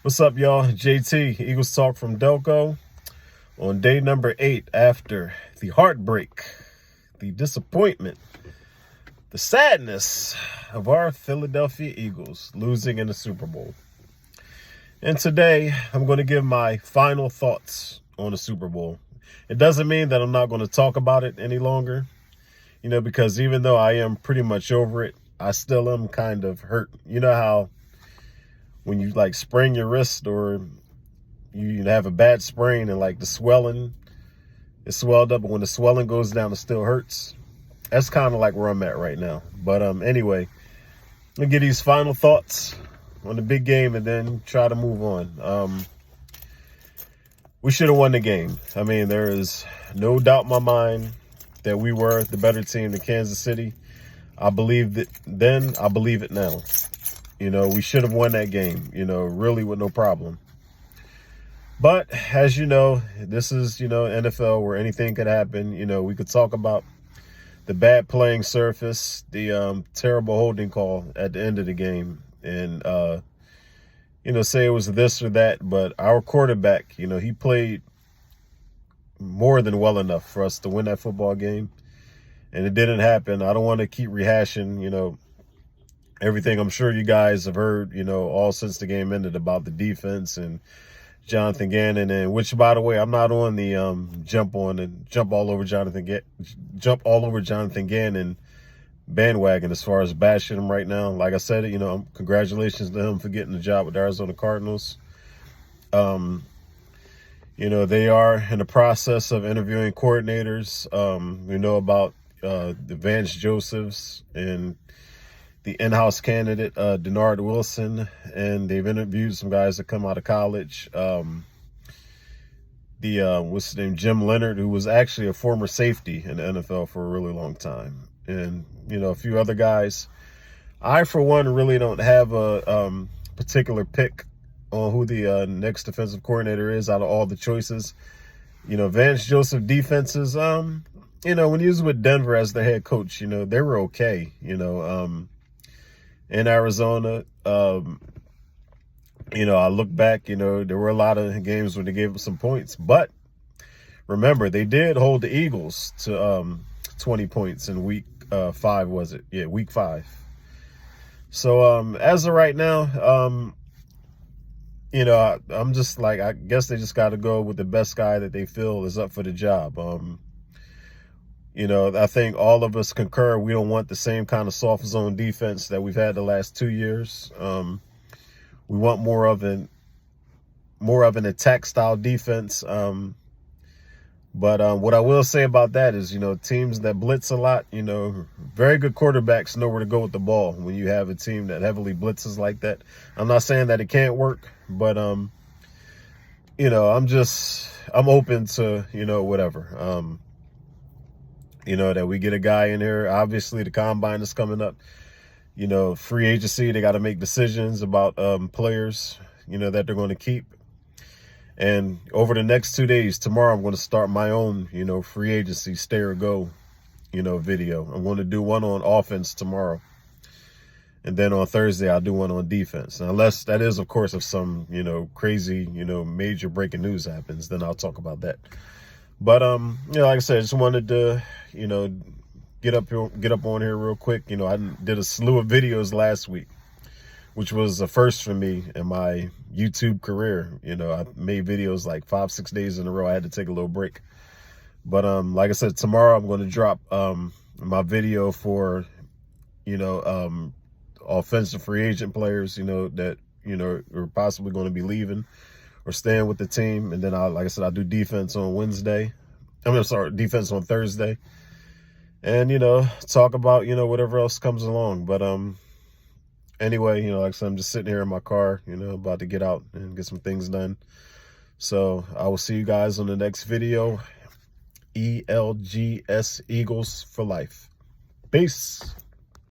What's up, y'all? JT, Eagles Talk from Delco on day number 8 after the heartbreak, the disappointment, the sadness of our Philadelphia Eagles losing in the Super Bowl. And today, I'm going to give my final thoughts on the Super Bowl. It doesn't mean that I'm not going to talk about it any longer, because even though I am pretty much over it, I still am kind of hurt. You know how when you sprain your wrist or you have a bad sprain and the swelling is swelled up, but when the swelling goes down, it still hurts. That's kind of like where I'm at right now. But anyway, let me get these final thoughts on the big game and then try to move on. We should have won the game. I mean, there is no doubt in my mind that we were the better team than Kansas City. I believed it then. I believe it now. We should have won that game, really with no problem. But as you know, this is, NFL where anything could happen. We could talk about the bad playing surface, the terrible holding call at the end of the game, and, say it was this or that. But our quarterback, he played more than well enough for us to win that football game. And it didn't happen. I don't want to keep rehashing, everything I'm sure you guys have heard, all since the game ended about the defense and Jonathan Gannon, and which, by the way, I'm not on the jump all over Jonathan Gannon bandwagon as far as bashing him right now. Like I said, congratulations to him for getting the job with the Arizona Cardinals. They are in the process of interviewing coordinators. We know about the Vance Josephs and the in-house candidate, Denard Wilson, and they've interviewed some guys that come out of college. What's his name? Jim Leonard, who was actually a former safety in the NFL for a really long time. And, a few other guys. I, for one, really don't have a particular pick on who the next defensive coordinator is out of all the choices. Vance Joseph defenses, when he was with Denver as the head coach, they were okay, in Arizona. I look back, there were a lot of games where they gave up some points, but remember, they did hold the Eagles to 20 points in week 5, was it? Yeah, week 5. So as of right now, I'm just I guess they just got to go with the best guy that they feel is up for the job. I think all of us concur we don't want the same kind of soft zone defense that we've had the last 2 years. We want more of an attack style defense. But what I will say about that is, teams that blitz a lot, very good quarterbacks know where to go with the ball when you have a team that heavily blitzes like that. I'm not saying that it can't work, but I'm open to, whatever. That we get a guy in here. Obviously, the combine is coming up. Free agency, they got to make decisions about players, that they're going to keep. And over the next 2 days, tomorrow, I'm going to start my own, free agency stay or go, video. I'm going to do one on offense tomorrow. And then on Thursday, I'll do one on defense. Now, unless that is, of course, if some, crazy, major breaking news happens, then I'll talk about that. But, like I said, I just wanted to, get up on here real quick. I did a slew of videos last week, which was a first for me in my YouTube career. I made videos 5-6 days in a row. I had to take a little break. But, like I said, tomorrow I'm going to drop my video for, offensive free agent players, that, are possibly going to be leaving or staying with the team. And then I'll do defense on Wednesday. Defense on Thursday. And, talk about, whatever else comes along. But anyway, like I said, I'm just sitting here in my car, about to get out and get some things done. So I will see you guys on the next video. ELGS, Eagles for life. Peace.